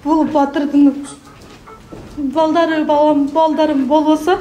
Бул батырдын балдары, балдарым болбосо,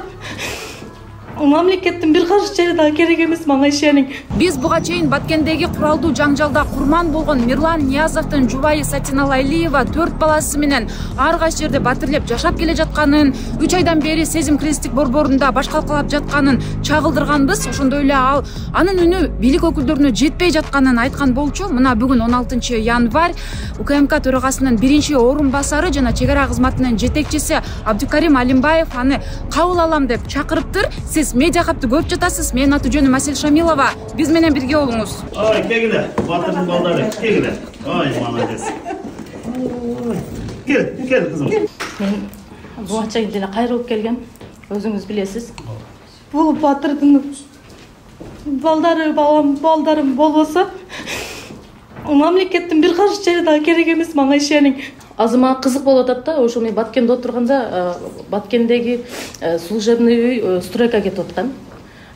мамлекеттин бир караш жери да керек эмес мага ишенин. Биз буга чейин Баткендеги куралдуу жаңжалда курман болгон Мирлан Ниязовдун жубайы Сатинал Айлиева 4 баласы менен ар кайсы жерде батирлеп жашап келе жатканын, 3 айдан бери Сезим кресттик борборунда баш калкалап жатканын чагылдырганбыз. Ошондой эле ал анын үнү бийлик өкүлдөрүнө жетпей жатканын айткан болчу. Мына бүгүн 16 январь УКМК төрагасынын 1-орун басары жана чек ара кызматынын жетекчиси Абдукарим Алимбаев аны кабыл алам деп чакырыптыр. Сиз медиа капты көрүп жатасыз. Менин аты жөнүм Асель Шамилова. Биз менен бирге болуңуз. Ой, кегиле, батырдын балдары, кегиле. Ой, молодец. Кел, кызым. Мен буга чейин деле кайрылып келгем. Өзүңүз билесиз. Бул батырдын балдары, балдарым болбосо, мамлекеттин бир караш жери да керек эмес мага ишенин. Азыр мага кызык болуп атат да, ошо мен Баткенде отурганда, Баткендеги служебный үй стройка кетип аткан.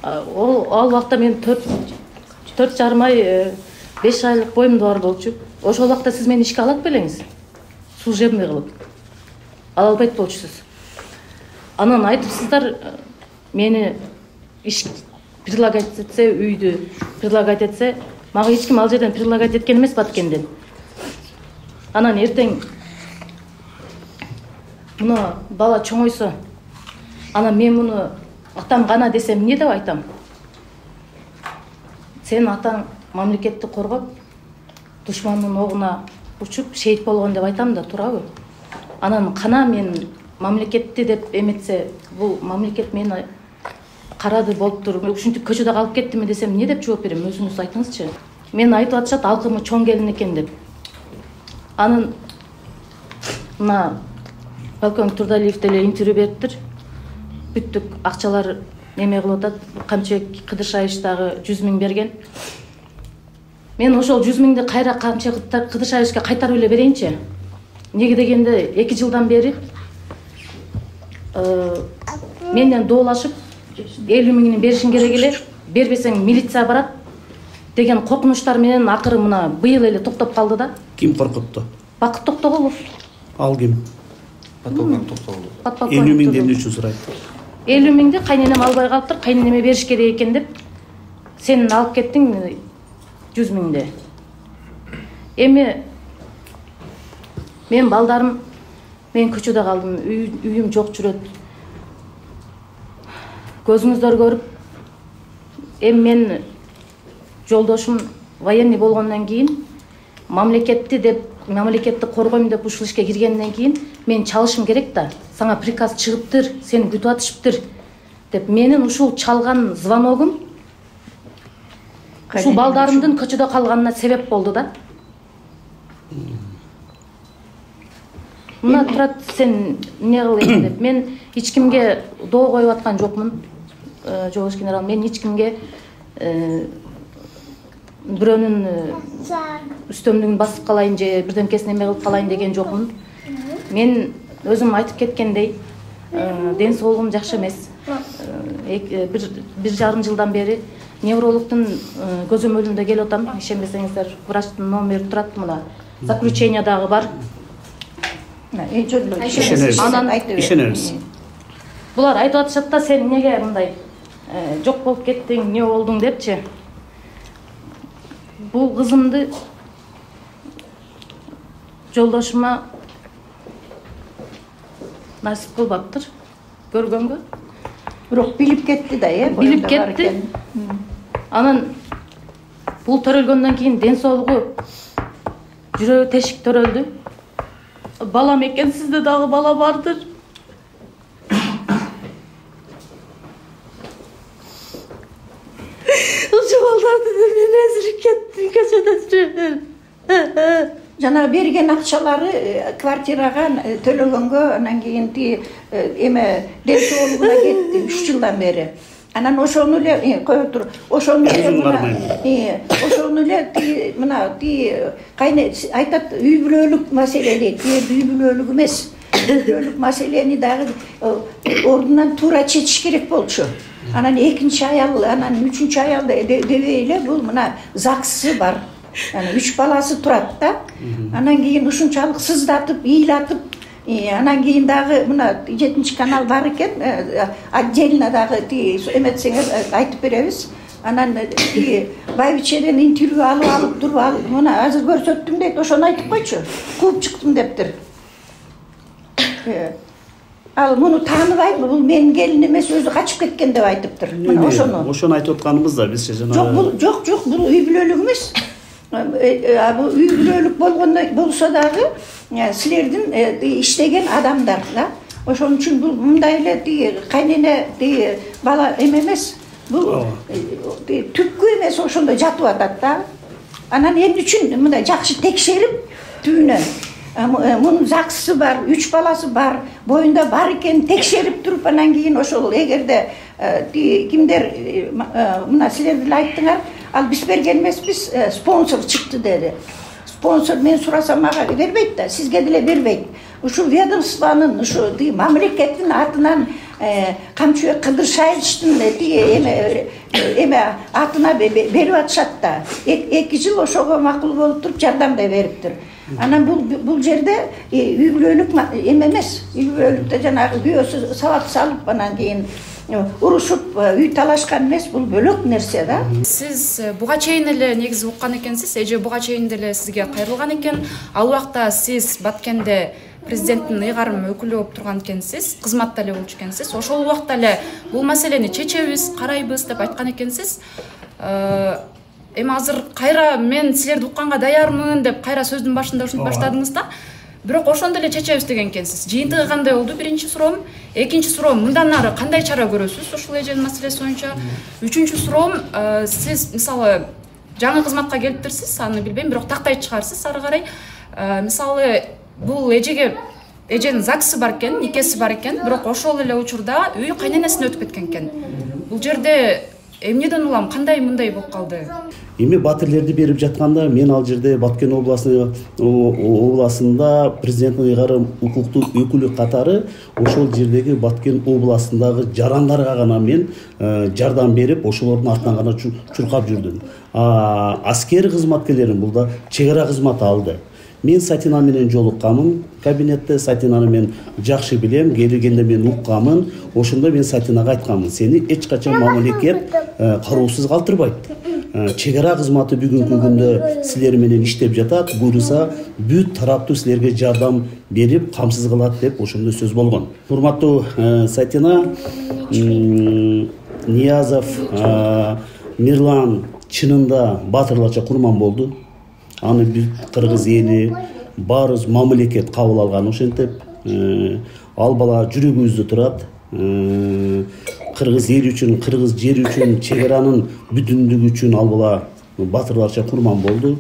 Ал убакта мен 4,5 ай, 5 айлык боюмда бар болчу. Ошол убакта сиз мени ишке алат белеңиз? Служебный кылып. Ала албайт болчусуз. Анан айтыпсыздар, мени иш предлагать этсе, үйдү предлагать этсе, мага эч ким ал жерден предлагать эткен эмес Баткенден. Анан эртең муну бала чоңойсо, анан мен муну атам гана десем эмне деп айтам? Сен атаң мамлекетти коргоп, душмандын огуна учуп шейит болгон деп айтам да, туурабы? Анан кана мен мамлекетти деп эметсе, бул мамлекет мени карады болуптур, ушинтип көчөдө калып кеттими десем эмне деп жооп берем? Өзүңүз айтыңызчы. Мен айтып атышат, алкымы чоң келин экен деп. Анын мына Полковник Турдалиев деле интервью бериптир. Бүттүк акчалар неме кылып атат, Камчыбек Кыдыршаевич дагы 100 000 берген. Мен ошол 100 000ди кайра Камчыбек Кыдыршаевичке кайтарып эле берейинчи. Неге дегенде 2 жылдан бери менден доолашып 50 000 беришиң керек эле, бербесең милиция барат деген коркунучтар менен акыры мына быйыл эле токтоп калды да. Ким коркутту? Бакыт Токтоголов. Ал ким? Подполковник Токтоголов. 50 000 эмне үчүн сурайт? 50 000ди кайненем албай калыптыр, кайненеме бериш керек экен деп. Сен алып кеттиң 100 000ди. Эми мен балдарым, мен көчөдө калдым, үйүм жок жүрөт. Көзүңүздөр көрүп, эми мен жолдошум военный болгондон кийин мамлекетти коргойм деп ушул ишке киргенден кийин мен чалышым керек да. Сага приказ чыгыптыр, сени күтүп атышыптыр деп менин ушул чалган звоногум ушул балдарымдын көчөдө калганына себеп болду да. Мына турат, сен эмне кыл экен деп. Мен эч кимге доо коюп аткан жокмун. Жолдош генерал, мен эч кимге бирөөнүн үстөмдүгүн басып калайын же бирдемкесин эме кылып калайын деген жокмун. Мен өзүм айтып кеткендей, ден соолугум жакшы эмес. 1,5 жылдан бери неврологдун көзөмөлүндө келип атам. Ишенбесеңиздер, врачтын номери турат, мына заключение дагы бар. Ишенерсиз. Булар айтып атышат да, сен эмнеге мындай жок болуп кеттиң, эмне болдуң депчи. Бул кызымды жолдошума насип кылбаптыр көргөнгө. Бирок билип кетти да, билип кетти. Анан бул төрөлгөндөн кийин ден соолугу жүрөгү тешик төрөлдү. Балам экен, сизде дагы бала бардыр. Ушул балдарды мен эзирип кеттим, көчөдө жүрөм. Жана берген акчалары квартирага төлөгөнгө, анан кийин эме ден соолугуна кетти 3 жылдан бери. Анан ошону эле кое тур. Ошону эле мына кайны айтат, үй бүлөлүк маселе дейт. Үй бүлөлүк эмес. Үй бүлөлүк маселени дагы ордунан туура чечиш керек болчу. Анан экинчи аял, анан үчүнчү аял дебей эле бул мына ЗАГСы бар. Yani 3 balası turат da. Anan keyin ушунчалык сыздатып, ыйлатып, анан кийин дагы мына 7 канал бар экен, отдельно дагы эметсеңер айтып беребиз. Анан Байбичеден интервью алып туруп алып, мына азыр көрсөттүм дейт, ошону айтып койчу. Кууп чыктым дептир. Ал муну тааныбайбы, бул менин келин эмес, өзү качып кеткен деп айтыптыр. Мына ошону айтып атканыбыз да биз жана. Жок, бул үй бүлөлүк эмес. Бул үй бүлөлүк болсо дагы силердин иштеген адамдар да. Ошон үчүн бул мындай эле кайнене бала эмес. Бул түпкү эмес, ошондо жатып атат да. Анан эмне үчүн мындай жакшы текшерип түбүнөн мунун ЗАГСы бар, 3 баласы бар, боюнда бар экен текшерип туруп, анан кийин ошол эгерде кимдер мына силер деле айттыңар, ал биз берген эмеспиз, спонсор чыкты деди. Спонсор мен сурасам мага бербейт да, сизге деле бербейт. Ушу ведомствонун, ушу мамлекеттин атынан Камчыбек Кыдыршаевичтин эме атына берип атышат да. 2 жыл ошого макул болуп туруп жардам да бериптир. Анан бул жерде үй бүлөлүк эме эмес. Үй бүлөлүктө жанагы күйөөсү сабак салып анан кийин урушуп үй талашкан эмес, бул бөлөк нерсе да. Сиз буга чейин эле негизи уккан экенсиз, эже буга чейин деле сизге кайрылган экен. Ал убакта сиз Баткенде президенттин ыйгарым өкүлү болуп турган экенсиз, кызматта эле болчу экенсиз. Ошол убакта эле бул маселени чечебиз, карайбыз деп айткан экенсиз. Эми азыр кайра мен силерди укканга даярмын деп кайра сөздүн башында ушинтип баштадыңыз да. Бирок ошондо эле чечебиз деген экенсиз. Жыйынтыгы кандай болду? Биринчи суроом. Экинчи суроом, мындан ары кандай чара көрөсүз ушул эженин маселеси боюнча? Үчүнчү суроом, сиз мисалы жаңы кызматка келиптирсиз, аны билбейм, бирок тактайт чыгарсыз ары карай. Мисалы бул эженин ЗАГСы бар экен, никеси бар экен, бирок ошол эле учурда үй кайненесине өтүп кеткен экен. Бул жерде эмнеден улам, кандай мындай болуп калды? Эми батирлерди берип жатканда мен ал жерде Баткен областында президенттин ыйгарым укуктуу өкүлү катары ошол жердеги Баткен областындагы жарандарга гана мен жардам берип, ошолордун артынан гана чуркап жүрдүм. Аскер кызматкерлерим бул да чек ара кызматы алды. Мен Сатина менен жолукканмын кабинетте, Сатинаны мен жакшы билем, келгенде мен укканмын. Ошондо мен Сатинага айтканмын, сени эч качан мамлекет кароосуз калтырбайт. Чек ара кызматы бүгүнкү күндө силер менен иштеп жатат, буйруса бүт тараптуу силерге жардам берип, камсыз кылат деп ошондой сөз болгон. Урматтуу Сатина, Ниязов Мирлан чынында батырларча курман болду. Аны бүт кыргыз эли, баарыбыз мамлекет кабыл алган. Ошентип ал бала жүрөгүбүздө турат. Кыргыз эл үчүн, кыргыз жери үчүн, чек аранын бүтүндүгү үчүн ал бала батырларча курман болду.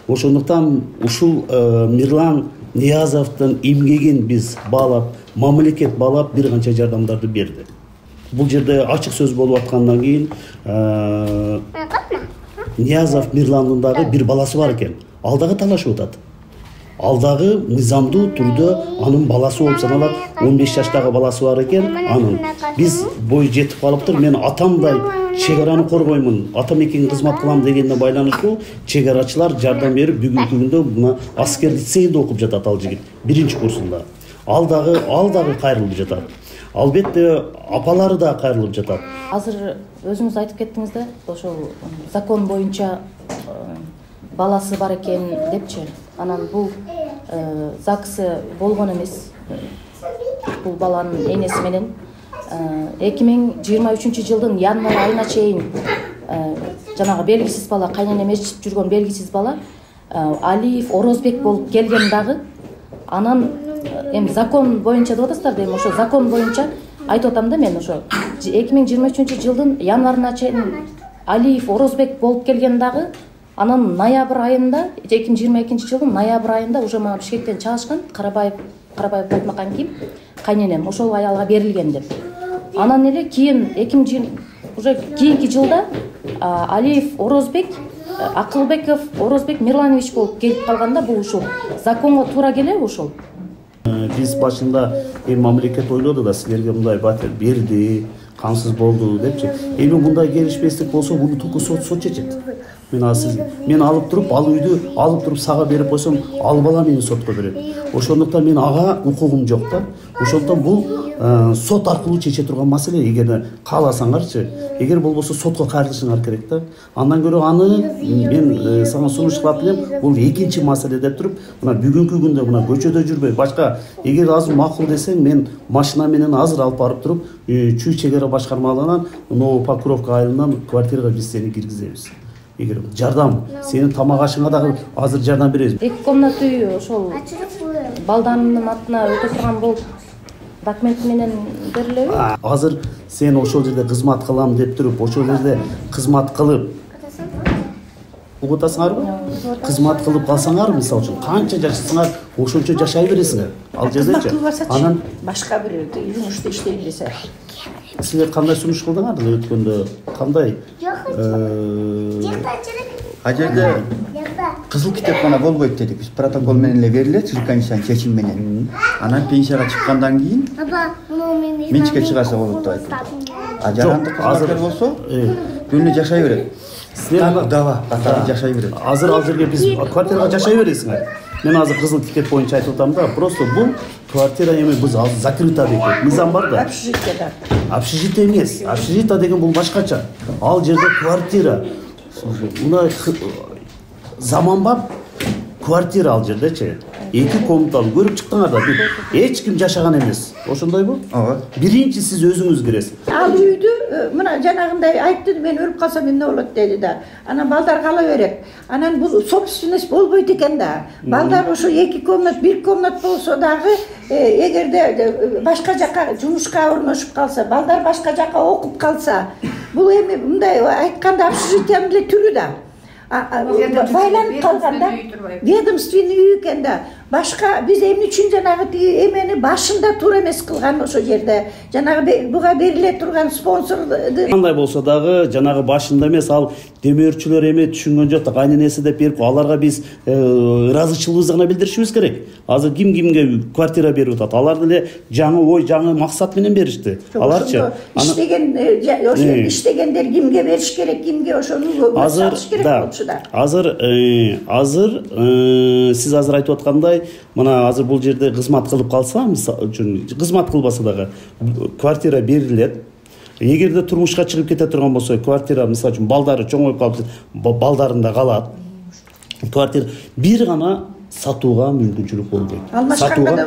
Ошондуктан ушул Мирлан Ниязовдун эмгегин биз баалап, мамлекет баалап бир канча жардамдарды берди. Бул жерде ачык сөз болуп аткандан кийин Ниязов Мирландын дагы бир баласы бар экен. Ал дагы талашып атат. Ал дагы мыйзамдуу түрдө анын баласы болуп саналат. 15 жаштагы баласы бар экен. Анын биз бой жетип калыптыр. Мен атамдай чек араны коргоймун, атам экенге кызмат кылам дегенде байланыштуу чек арачылар жардам берип бүгүнкү күндө мына аскер лицейинде окуп жатат ал жигит, 1-курсунда. Ал дагы кайрылып жатат. Албетте апалары да кайрылып жатат. Азыр өзүңүз айтып кеттиңиз да, ошол закон боюнча баласы бар экен депчи. Анан бул ЗАГСы болгон эмес. Бул баланын энеси менен 2023 жылдын январь айына чейин жанагы белгисиз бала, кайненем ээрчип жүргөн белгисиз бала Алиев Орозбек болуп келген дагы. Анан эми закон боюнча деп атасыздар да, эми ошо закон боюнча айтып атам да, мен ошо 2023 жылдын январына чейин Алиев Орозбек болуп келген дагы. Анан ноябрь айында, 2022 жылдын ноябрь айында уже мага Бишкектен чыгышкан, Карабаев Байтмакан ким, кайненем ошол аялга берилген деп. Анан эле кийин 2020 уже кийинки жылда Алиев Орозбек, Акылбеков Орозбек Мирланович болуп келип калганда, бул ушул законго туура келеби ушул? Биз башында мамлекет ойлоду да, силерге мындай батир берди, камсыз болду депчи. Эми мындай келишпестик болсо, муну туку сот чечет. мен алып туруп ал үйдү алып туруп сага берип койсом ал бала мени сотко берет. Ошондуктан мен ага укугум жок да. Ошондуктан бул сот аркылуу чече турган маселе. Эгер кааласаңарчы, эгер болбосо сотко кайрылышыңар керек да. Андан көрө аны мен сага сунуш кылат элем. Бул экинчи маселе деп туруп, мына бүгүнкү күндө мына көчөдө жүрбөй, башка эгер азыр макул десең, мен машина менен азыр алып барып туруп, Чүй чек ара башкармалыгынан Новопокровка айылынан квартирага биз сени киргизебиз. Эгер жардам, сенин тамак ашыңа дагы азыр жардам беребиз. 2 комната үй ошол балдарымдын атына өтө турган болуп документ менен берилеби? Азыр сен ошол жерде кызмат кылам деп туруп, ошол жерде кызмат кылып угутасыңарбы? Кызмат кылып калсаңар, мисалы үчүн, канча жашасаңар, ошончо жашай бересиңер. Ал жердечи. Анан башка бир жумушта иштейм десе. Силер кандай сунуш кылдыңар өткөндө? Кандай? А жерде кызыл китепкана болбойт дедик. Биз протокол менен эле берилет, сиз комиссиянын чечими менен. Анан пенсияга чыккандан кийин менчикке чыгарса болот деп айттым. А жарандык кызматкер болсо, күнү жашай берет. Дава катары жашай берет. Азыр ал жерге биз квартирага жашай бересиңер. Мен азыр кызыл китеп боюнча айтып атам да, просто бул квартира эми биз азыр закрыта дейт. Мыйзам бар да. Общежитие. Общежитие эмес. Общежитие деген бул башкача. Ал жерде квартира. Мына заманбап квартира ал жердечи. 2 комнаталуу көрүп чыктыңар да. Эч ким жашаган эмес. Ошондойбу? Ооба. Биринчи сиз өзүңүз киресиз. Ал үйдү мына жанагындай айтты, мен өлүп калсам эмне болот деди да. Анан балдар кала берет. Анан бул собственность болбойт экен да. Балдар ошо 2 комнат, 1 комнат болсо дагы эгерде башка жака жумушка орношуп калса, балдар башка жака окуп калса, бул эми мындай айтканда общежитиянын эле түрү да. Байланып калганда ведомственный үй экен да. Башка биз эмне үчүн жанагы эмени башында туура эмес кылган ошо жерде. Жанагы буга бериле турган спонсорду кандай болсо дагы жанагы башында эмес, ал демөөрчүлөр эми түшүнгөн жок да, кайненеси деп берип, аларга биз ыраазычылыгыбызды гана билдиришибиз керек. Азыр кимге квартира берип атат? Алар деле жаңы ой, жаңы максат менен беришти. Аларчы иштеген ошо иштегендер кимге бериш керек, кимге ошону сатыш керек болчу да. Азыр сиз азыр айтып аткандай, мына азыр бул жерде кызмат кылып калса, мисалы үчүн кызмат кылбаса дагы квартира берилет. Эгерде турмушка чыгып кете турган болсо, квартира мисалы үчүн балдары чоңоюп калып, балдарында калат. Квартира бир гана сатууга мүмкүнчүлүк болбойт. Алмашканга да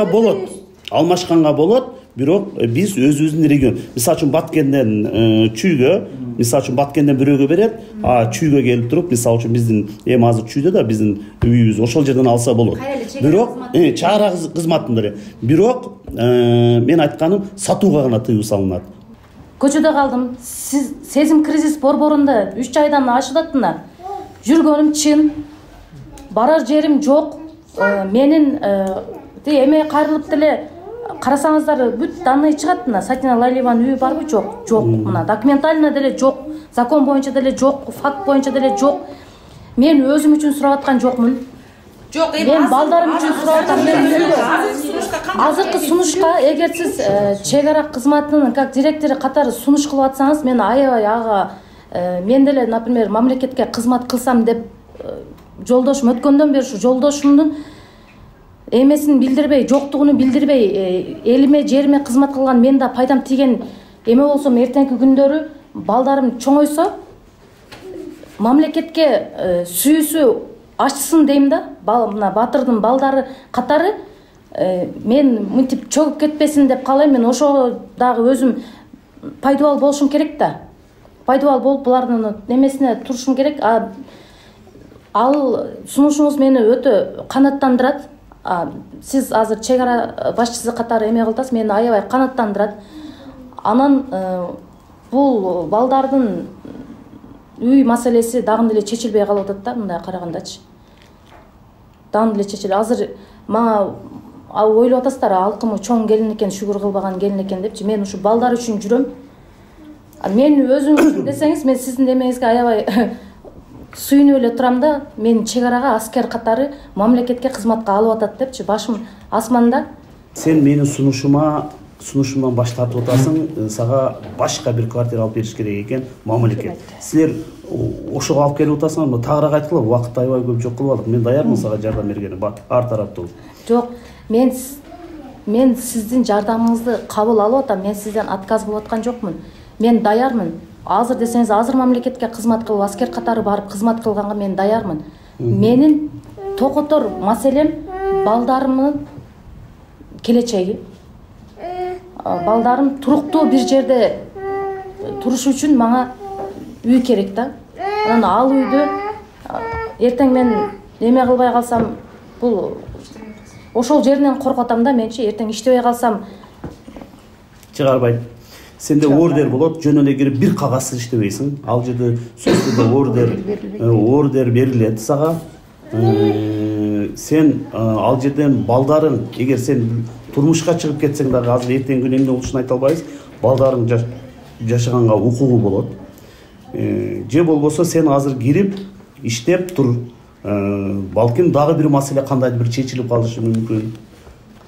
болбойт. Алмашканга болот, бирок биз өзүбүздүн регион. Мисалы үчүн Баткенден Чүйгө, мисалы үчүн Баткенден бирөөгө берет, Чүйгө келип туруп, мисалы үчүн биздин эми азыр Чүйдө да биздин үйүбүз ошол жерден алса болот. Бирок чара кызматында эле. Бирок мен айтканым, сатууга гана тыюу салынат. Көчөдө калдым. Сезим кризис борборунда 3 айдан ашыдатына. Жүргөнүм чын. Барар жерим жок. Менин эме кайрылып деле карасаңыздар бүт данный чыгат. Мына Сатина Лайлиеванын үйү барбы? Жок. Жок. Мына документально деле жок. Закон боюнча деле жок, факт боюнча деле жок. Мен өзүм үчүн сурап аткан жокмун. Жок, мен балдарым үчүн сурап аткам. Азыркы сунушка эгер сиз чек ара кызматынын как директору катары сунуш кылып атсаңыз, мен аябай ага мен деле, например, мамлекетке кызмат кылсам деп жолдошум өткөндөн бери ушу жолдошумдун эмесин билдирбей, жоктугун билдирбей, элиме, жериме кызмат кылган мен да пайдам тийген эме болсом, эртеңки күндөрү балдарым чоңойсо, мамлекетке сүйүүсү ачсын дейм да. Мына Батырдын балдары катары мен мынтип чөгүп кетпесин деп каалайм. Мен ошо дагы өзүм пайдабал болушум керек да. Пайдабал болуп булардын немесине турушум керек. Ал сунушуңуз мени өтө канаттандырат. Сиз азыр чек ара башчысы катары эме кылдасыз, мени аябай канаттандырат. Анан бул балдардын үй маселеси дагы деле чечилбей калып атат да, мындай карагандачы. Дагы деле чечилбей. Азыр мага ойлоп атасыздар, алкымы чоң келин экен, шүгүр кылбаган келин экен депчи. Мен ушу балдар үчүн жүрөм. Мен өзүң десеңиз, мен сиздин демеңизге аябай сүйүнүп эле турам да. Мен чек арага аскер катары мамлекетке кызматка алып атат депчи, башым асманда. Сен менин сунушума сунушумдан баш тартып атасың, сага башка бир квартира алып бериш керек экен мамлекет. Силер ошого алып келип атасыңар, мына тагыраак айткыла, убакыт аябай көп жок кылып алдык. Мен даярмын сага жардам бергене, ар тараптуу. Жок, мен сиздин жардамыңызды кабыл алып атам, мен сизден отказ кылып аткан жокмун. Мен даярмын. Азыр десеңиз, азыр мамлекетке кызмат кылып, аскер катары барып кызмат кылганга мен даярмын. Менин токотор маселем балдарымдын келечеги. Балдарым туруктуу бир жерде туруш үчүн мага үй керек да. Анан ал үйдү эртең мен эме кылбай калсам, бул ошол жеринен коркотам да, менчи эртең иштебей калсам чыгарбайт. Сенде ордер болот, жөн эле кирип бир кагазсыз иштебейсиң. Ал жерде сөзсүз ордер берилет сага. Сен ал жерден балдарың, эгер сен турмушка чыгып кетсең дагы, азыр эртең күнү эмне болушун айта албайбыз. Балдарың жашаганга укугу болот. Же болбосо сен азыр кирип иштеп тур. Балким дагы бир маселе кандайдыр бир чечилип калышы мүмкүн.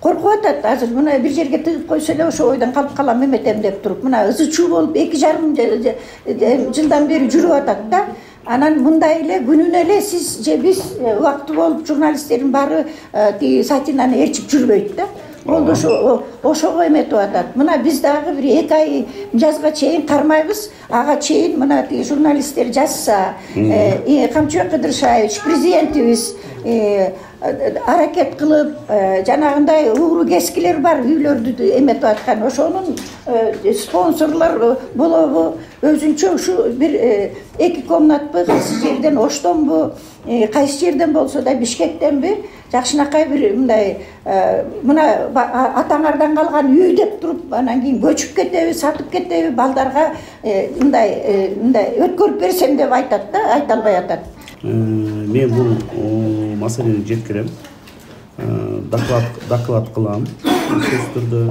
Коркуп атат, азыр мына бир жерге тыгып койсо эле ошо ойдон калып калам эметем деп туруп, мына ызы чуу болуп 2,5 жылдан бери жүрүп атат да. Анан мындай эле күнүнө эле сиз же биз убактылуу болуп журналисттердин баары сайтынан ээрчип жүрбөйт да. Болду ошого эметип атат. Мына биз дагы бир 2 ай жазга чейин кармайбыз. Ага чейин мына журналисттер жазса, Камчыбек Кыдыршаевич президентибиз аракет кылып, жанагындай ууру кескилер бар үйлөрдү эметип аткан. Ошонун спонсорлор болобу, өзүнчө ушу бир 2 комнатпы, кайсы жерден Оштонбу, кайсы жерден болсо да Бишкектенби, жакшынакай бир мындай мына атаңардан калган үй деп туруп, анан кийин көчүп кетеби, сатып кетеби, балдарга мындай өткөрүп берсем деп айтат да, айта албай атат. Мен бул маселени жеткирем, доклад кылам сөзсүз түрдө.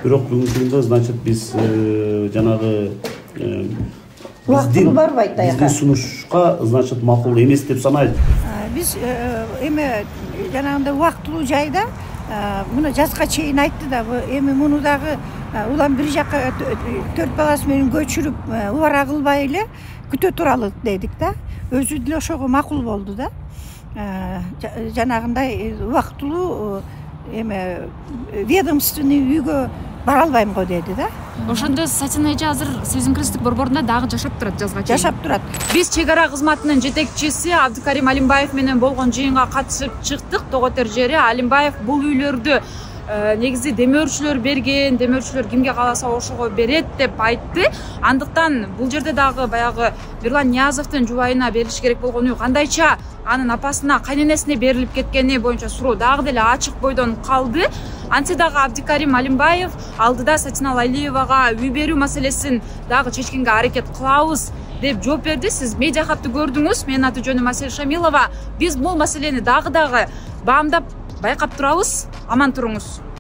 Бирок бүгүнкү күндө, значит, биз жанагы биздин сунушка, значит, макул эмес деп санайбыз. Биз эме жанагындай убактылуу жайда муну жазга чейин айтты да, эми муну дагы улам бир жака 4 баласы менен көчүрүп убара кылбай эле күтө туралы дедик да. Өзү деле ошого макул болду да. Жанагындай убактылуу эме ведомственный үйгө бара албайм го деди да. Ошондо Сатина эже азыр Сезим Кристик борборунда дагы жашап турат, жазга чейин. Жашап турат. Биз чек ара кызматынын жетекчиси Абдыкарим Алимбаев менен болгон жыйынга катышып чыктык. Тоготер жери Алимбаев бул үйлөрдү негизи демөөрчүлөр берген, демөөрчүлөр кимге кааласа ошого берет деп айтты. Андыктан бул жерде дагы баягы Мирлан Ниязовдун жубайына берилиш керек болгон үй кандайча анын апасына, кайненесине берилип кеткени боюнча суроо дагы деле ачык бойдон калды. Антсе дагы Абдыкарим Алимбаев алдыда Сатина Лайлиевага үй берүү маселесин дагы чечкенге аракет кылабыз деп жооп берди. Сиз медиа хатты көрдүңүз. Менин аты жөнүм Асель Шамилова. Биз бул маселени дагы баамдап байкап турабыз. Аман туруңуз.